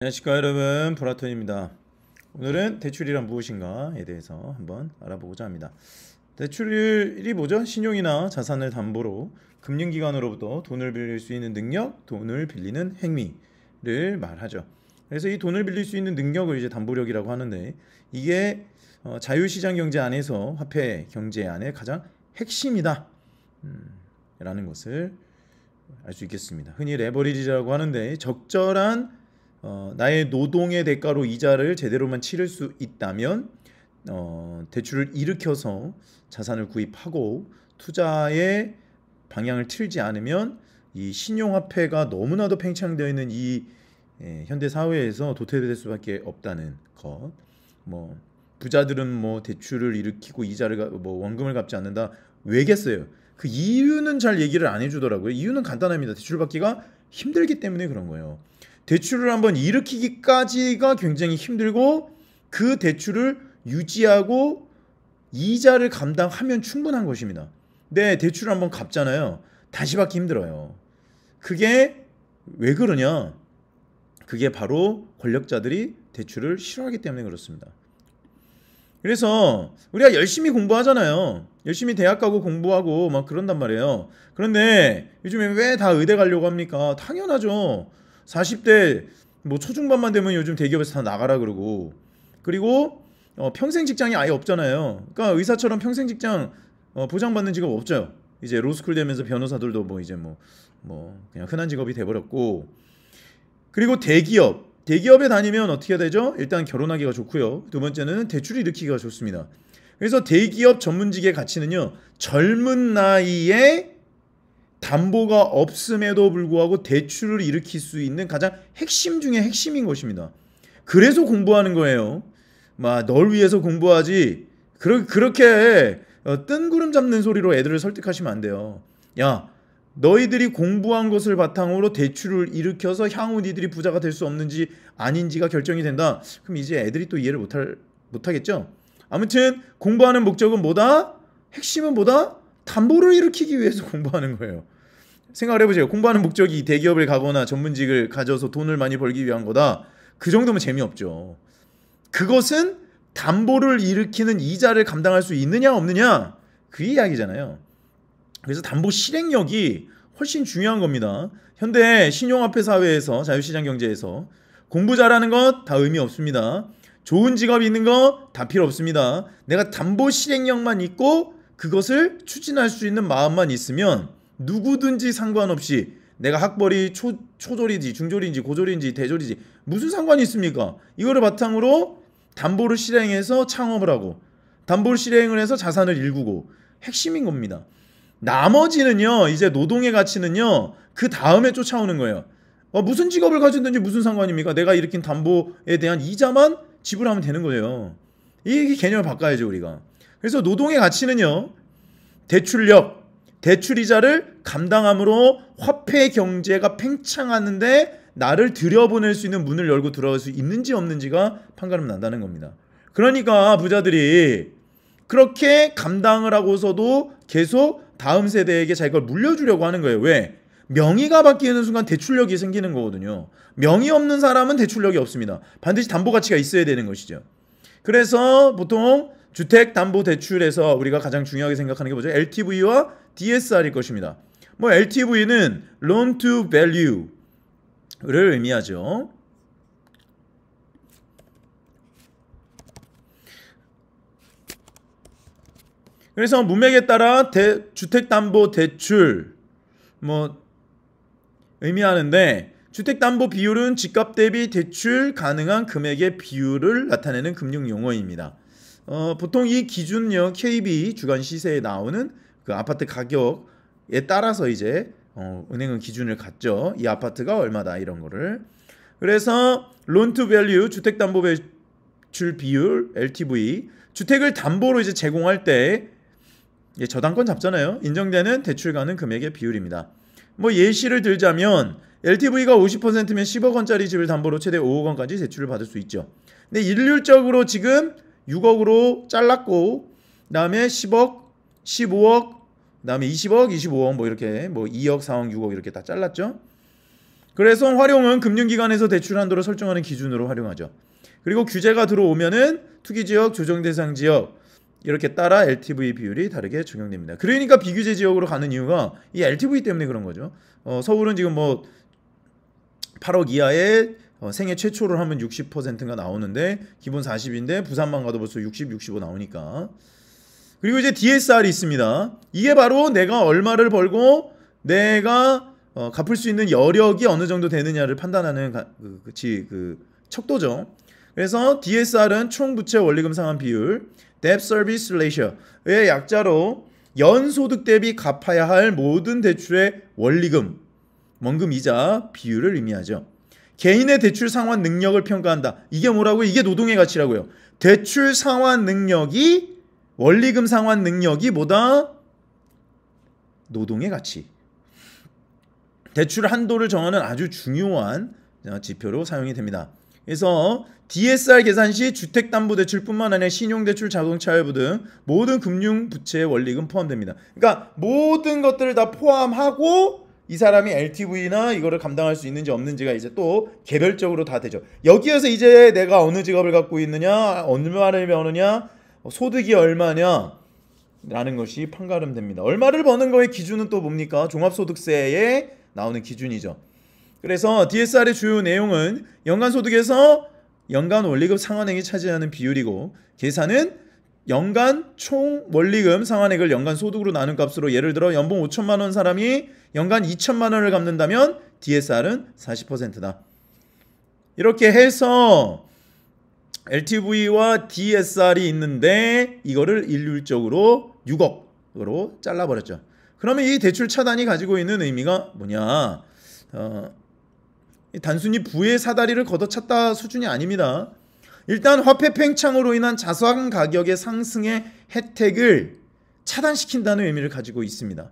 안녕하십니까 여러분, 보라톤입니다. 오늘은 대출이란 무엇인가에 대해서 한번 알아보고자 합니다. 대출이 뭐죠? 신용이나 자산을 담보로 금융기관으로부터 돈을 빌릴 수 있는 능력, 돈을 빌리는 행위를 말하죠. 그래서 이 돈을 빌릴 수 있는 능력을 이제 담보력이라고 하는데, 이게 자유시장 경제 안에서 화폐 경제 안에 가장 핵심이다 라는 것을 알 수 있겠습니다. 흔히 레버리지라고 하는데, 적절한 나의 노동의 대가로 이자를 제대로만 치를 수 있다면 대출을 일으켜서 자산을 구입하고, 투자의 방향을 틀지 않으면 이 신용화폐가 너무나도 팽창되어 있는 이 현대 사회에서 도태될 수밖에 없다는 것. 뭐 부자들은 뭐 대출을 일으키고 이자를 뭐 원금을 갚지 않는다, 왜겠어요? 그 이유는 잘 얘기를 안 해주더라고요. 이유는 간단합니다. 대출 받기가 힘들기 때문에 그런 거예요. 대출을 한번 일으키기까지가 굉장히 힘들고, 그 대출을 유지하고 이자를 감당하면 충분한 것입니다. 근데 대출을 한번 갚잖아요. 다시 받기 힘들어요. 그게 왜 그러냐? 그게 바로 권력자들이 대출을 싫어하기 때문에 그렇습니다. 그래서 우리가 열심히 공부하잖아요. 열심히 대학 가고 공부하고 막 그런단 말이에요. 그런데 요즘에 왜 다 의대 가려고 합니까? 당연하죠. 40대 뭐 초중반만 되면 요즘 대기업에서 다 나가라 그러고, 그리고 평생 직장이 아예 없잖아요. 그러니까 의사처럼 평생 직장 보장받는 직업 없죠. 이제 로스쿨 되면서 변호사들도 뭐 이제 뭐 그냥 흔한 직업이 돼버렸고, 그리고 대기업에 다니면 어떻게 되죠? 일단 결혼하기가 좋고요. 두 번째는 대출을 일으키기가 좋습니다. 그래서 대기업 전문직의 가치는요, 젊은 나이에 담보가 없음에도 불구하고 대출을 일으킬 수 있는 가장 핵심 중에 핵심인 것입니다. 그래서 공부하는 거예요. 널 위해서 공부하지. 그렇게 뜬구름 잡는 소리로 애들을 설득하시면 안 돼요. 야, 너희들이 공부한 것을 바탕으로 대출을 일으켜서 향후 니들이 부자가 될 수 없는지 아닌지가 결정이 된다. 그럼 이제 애들이 또 이해를 못하겠죠? 아무튼 공부하는 목적은 뭐다? 핵심은 뭐다? 담보를 일으키기 위해서 공부하는 거예요. 생각을 해보세요. 공부하는 목적이 대기업을 가거나 전문직을 가져서 돈을 많이 벌기 위한 거다. 그 정도면 재미없죠. 그것은 담보를 일으키는 이자를 감당할 수 있느냐 없느냐, 그 이야기잖아요. 그래서 담보 실행력이 훨씬 중요한 겁니다. 현대 신용화폐 사회에서, 자유시장 경제에서 공부 잘하는 것 다 의미 없습니다. 좋은 직업이 있는 거 다 필요 없습니다. 내가 담보 실행력만 있고 그것을 추진할 수 있는 마음만 있으면 누구든지 상관없이, 내가 학벌이 초졸인지 중졸인지 고졸인지 대졸인지 무슨 상관이 있습니까? 이거를 바탕으로 담보를 실행해서 창업을 하고, 담보를 실행을 해서 자산을 일구고, 핵심인 겁니다. 나머지는요, 이제 노동의 가치는요, 그 다음에 쫓아오는 거예요. 무슨 직업을 가지든지 무슨 상관입니까? 내가 일으킨 담보에 대한 이자만 지불하면 되는 거예요. 이 개념을 바꿔야죠, 우리가. 그래서 노동의 가치는요, 대출이자를 감당함으로 화폐 경제가 팽창하는데 나를 들여보낼 수 있는 문을 열고 들어갈 수 있는지 없는지가 판가름 난다는 겁니다. 그러니까 부자들이 그렇게 감당을 하고서도 계속 다음 세대에게 자기 걸 물려주려고 하는 거예요. 왜? 명의가 바뀌는 순간 대출력이 생기는 거거든요. 명의 없는 사람은 대출력이 없습니다. 반드시 담보 가치가 있어야 되는 것이죠. 그래서 보통 주택담보대출에서 우리가 가장 중요하게 생각하는 게 뭐죠? LTV와 DSR일 것입니다. LTV는 Loan to Value를 의미하죠. 그래서 문맥에 따라 주택담보대출 의미하는데, 주택담보 비율은 집값 대비 대출 가능한 금액의 비율을 나타내는 금융 용어입니다. 보통 이 기준은요, KB 주간 시세에 나오는 그 아파트 가격에 따라서 이제 은행은 기준을 갖죠. 이 아파트가 얼마다, 이런 거를. 그래서 loan to value, 주택담보대출 비율 LTV, 주택을 담보로 이제 제공할 때 저당권 잡잖아요. 인정되는 대출 가능 금액의 비율입니다. 예시를 들자면 LTV가 50%면 10억 원짜리 집을 담보로 최대 5억 원까지 대출을 받을 수 있죠. 근데 일률적으로 지금 6억으로 잘랐고, 그다음에 10억, 15억, 그다음에 20억, 25억 이렇게 2억, 4억, 6억 이렇게 다 잘랐죠. 그래서 활용은 금융기관에서 대출 한도를 설정하는 기준으로 활용하죠. 그리고 규제가 들어오면은 투기지역, 조정대상지역 이렇게 따라 LTV 비율이 다르게 적용됩니다. 그러니까 비규제 지역으로 가는 이유가 이 LTV 때문에 그런 거죠. 서울은 지금 뭐 8억 이하의 생애 최초를 하면 60%가 나오는데 기본 40인데 부산만 가도 벌써 60, 65 나오니까. 그리고 이제 DSR이 있습니다. 이게 바로 내가 얼마를 벌고 내가 갚을 수 있는 여력이 어느 정도 되느냐를 판단하는 그 척도죠. 그래서 DSR은 총 부채 원리금 상환 비율, Debt Service Ratio의 약자로 연소득 대비 갚아야 할 모든 대출의 원리금, 원금 이자 비율을 의미하죠. 개인의 대출 상환 능력을 평가한다. 이게 뭐라고요? 이게 노동의 가치라고요. 대출 상환 능력이 원리금 상환 능력이 뭐다? 노동의 가치. 대출 한도를 정하는 아주 중요한 지표로 사용이 됩니다. 그래서 DSR 계산 시 주택담보대출뿐만 아니라 신용대출, 자동차할부 등 모든 금융부채의 원리금 포함됩니다. 그러니까 모든 것들을 다 포함하고 이 사람이 LTV나 이거를 감당할 수 있는지 없는지가 이제 또 개별적으로 다 되죠. 여기에서 이제 내가 어느 직업을 갖고 있느냐, 얼마를 버느냐, 소득이 얼마냐 라는 것이 판가름됩니다. 얼마를 버는 거의 기준은 또 뭡니까? 종합소득세에 나오는 기준이죠. 그래서 DSR의 주요 내용은 연간 소득에서 연간 원리금 상환액이 차지하는 비율이고, 계산은 연간 총 원리금 상환액을 연간 소득으로 나눈 값으로, 예를 들어 연봉 5천만 원 사람이 연간 2천만 원을 갚는다면 DSR은 40%다. 이렇게 해서 LTV와 DSR이 있는데 이거를 일률적으로 6억으로 잘라버렸죠. 그러면 이 대출 차단이 가지고 있는 의미가 뭐냐? 단순히 부의 사다리를 걷어찼다 수준이 아닙니다. 일단 화폐 팽창으로 인한 자산 가격의 상승의 혜택을 차단시킨다는 의미를 가지고 있습니다.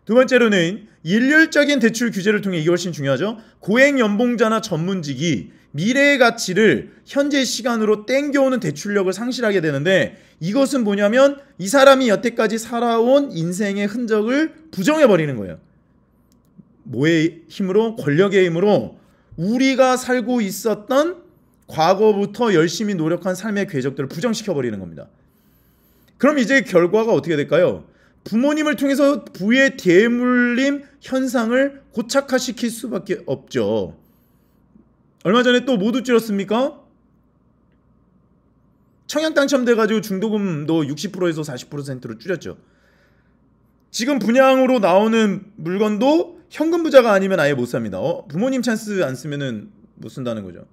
두 번째로는 일률적인 대출 규제를 통해, 이게 훨씬 중요하죠. 고액 연봉자나 전문직이 미래의 가치를 현재 시간으로 땡겨오는 대출력을 상실하게 되는데, 이것은 뭐냐면 이 사람이 여태까지 살아온 인생의 흔적을 부정해버리는 거예요. 뭐의 힘으로? 권력의 힘으로 우리가 살고 있었던 과거부터 열심히 노력한 삶의 궤적들을 부정시켜버리는 겁니다. 그럼 이제 결과가 어떻게 될까요? 부모님을 통해서 부의 대물림 현상을 고착화시킬 수밖에 없죠. 얼마 전에 또 못 우찌렀습니까? 청약 당첨돼가지고 중도금도 60%에서 40%로 줄였죠. 지금 분양으로 나오는 물건도 현금 부자가 아니면 아예 못 삽니다. 부모님 찬스 안 쓰면은 못 쓴다는 거죠.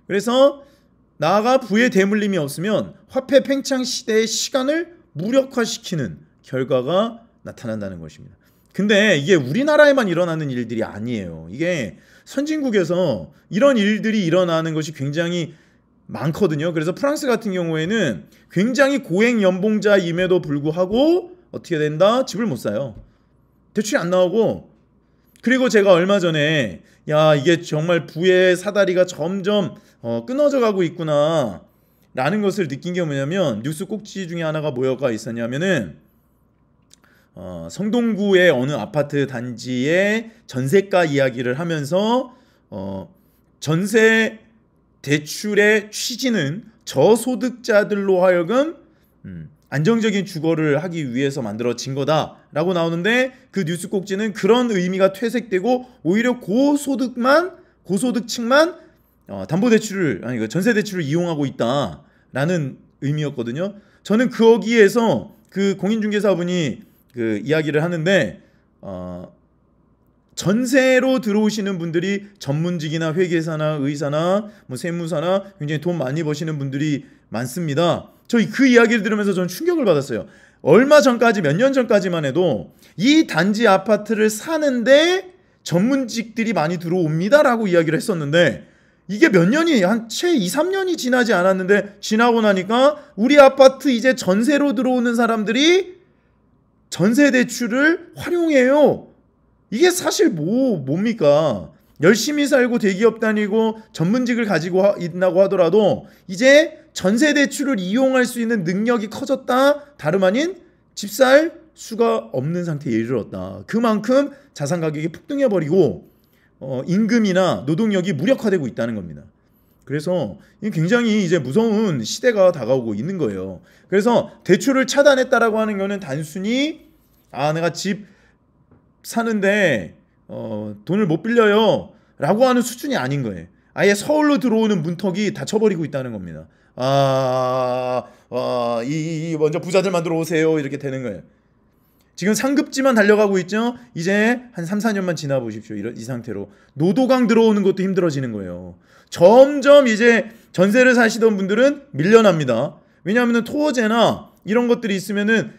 그래서 나아가 부의 대물림이 없으면 화폐 팽창 시대의 시간을 무력화시키는 결과가 나타난다는 것입니다. 근데 이게 우리나라에만 일어나는 일들이 아니에요. 이게 선진국에서 이런 일들이 일어나는 것이 굉장히 많거든요. 그래서 프랑스 같은 경우에는 굉장히 고액 연봉자임에도 불구하고 어떻게 된다? 집을 못 사요. 대출이 안 나오고. 그리고 제가 얼마 전에 야, 이게 정말 부의 사다리가 점점 끊어져 가고 있구나 라는 것을 느낀 게 뭐냐면, 뉴스 꼭지 중에 하나가 뭐가 있었냐면은 성동구의 어느 아파트 단지의 전세가 이야기를 하면서 전세 대출의 취지는 저소득자들로 하여금 안정적인 주거를 하기 위해서 만들어진 거다라고 나오는데, 그 뉴스 꼭지는 그런 의미가 퇴색되고 오히려 고소득층만 담보대출을, 아니 그 전세대출을 이용하고 있다라는 의미였거든요. 저는 거기에서 그 공인중개사분이 그 이야기를 하는데, 전세로 들어오시는 분들이 전문직이나 회계사나 의사나 뭐 세무사나 굉장히 돈 많이 버시는 분들이 많습니다. 저 그 이야기를 들으면서 저는 충격을 받았어요. 얼마 전까지, 몇 년 전까지만 해도 이 단지 아파트를 사는데 전문직들이 많이 들어옵니다라고 이야기를 했었는데, 이게 몇 년이, 한 채 2, 3년이 지나지 않았는데, 지나고 나니까 우리 아파트 이제 전세로 들어오는 사람들이 전세 대출을 활용해요. 이게 사실 뭡니까? 열심히 살고 대기업 다니고 전문직을 가지고 있다고 하더라도 이제 전세 대출을 이용할 수 있는 능력이 커졌다. 다름 아닌 집 살 수가 없는 상태에 이르렀다. 그만큼 자산 가격이 폭등해버리고 임금이나 노동력이 무력화되고 있다는 겁니다. 그래서 굉장히 이제 무서운 시대가 다가오고 있는 거예요. 그래서 대출을 차단했다라고 하는 거는 단순히 내가 집 사는데 돈을 못 빌려요 라고 하는 수준이 아닌 거예요. 아예 서울로 들어오는 문턱이 닫혀버리고 있다는 겁니다. 먼저 부자들만 들어오세요 이렇게 되는 거예요. 지금 상급지만 달려가고 있죠. 이제 한 3, 4년만 지나 보십시오. 이 상태로 노도강 들어오는 것도 힘들어지는 거예요. 점점 이제 전세를 사시던 분들은 밀려납니다. 왜냐하면 토어제나 이런 것들이 있으면은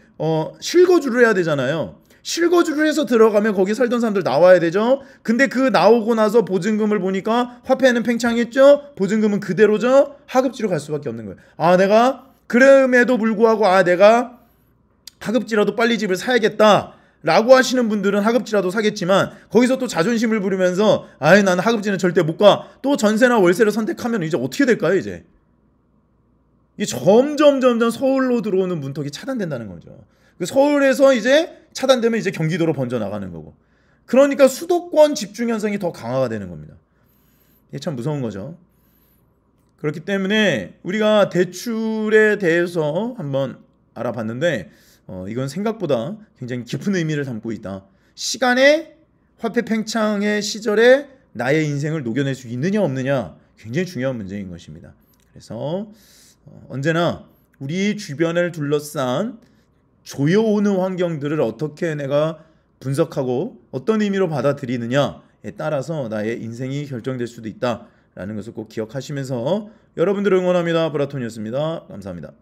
실거주를 해야 되잖아요. 실거주를 해서 들어가면 거기 살던 사람들 나와야 되죠. 근데 그 나오고 나서 보증금을 보니까 화폐는 팽창했죠. 보증금은 그대로죠. 하급지로 갈 수밖에 없는 거예요. 내가 그럼에도 불구하고 내가 하급지라도 빨리 집을 사야겠다 라고 하시는 분들은 하급지라도 사겠지만 거기서 또 자존심을 부리면서 나는 하급지는 절대 못 가. 또 전세나 월세를 선택하면 이제 어떻게 될까요? 이제 이게 점점 서울로 들어오는 문턱이 차단된다는 거죠. 서울에서 이제 차단되면 이제 경기도로 번져 나가는 거고, 그러니까 수도권 집중 현상이 더 강화가 되는 겁니다. 이게 참 무서운 거죠. 그렇기 때문에 우리가 대출에 대해서 한번 알아봤는데 이건 생각보다 굉장히 깊은 의미를 담고 있다. 시간의 화폐 팽창의 시절에 나의 인생을 녹여낼 수 있느냐 없느냐 굉장히 중요한 문제인 것입니다. 그래서 언제나 우리 주변을 둘러싼 조여오는 환경들을 어떻게 내가 분석하고 어떤 의미로 받아들이느냐에 따라서 나의 인생이 결정될 수도 있다라는 것을 꼭 기억하시면서 여러분들을 응원합니다. 브라톤이었습니다. 감사합니다.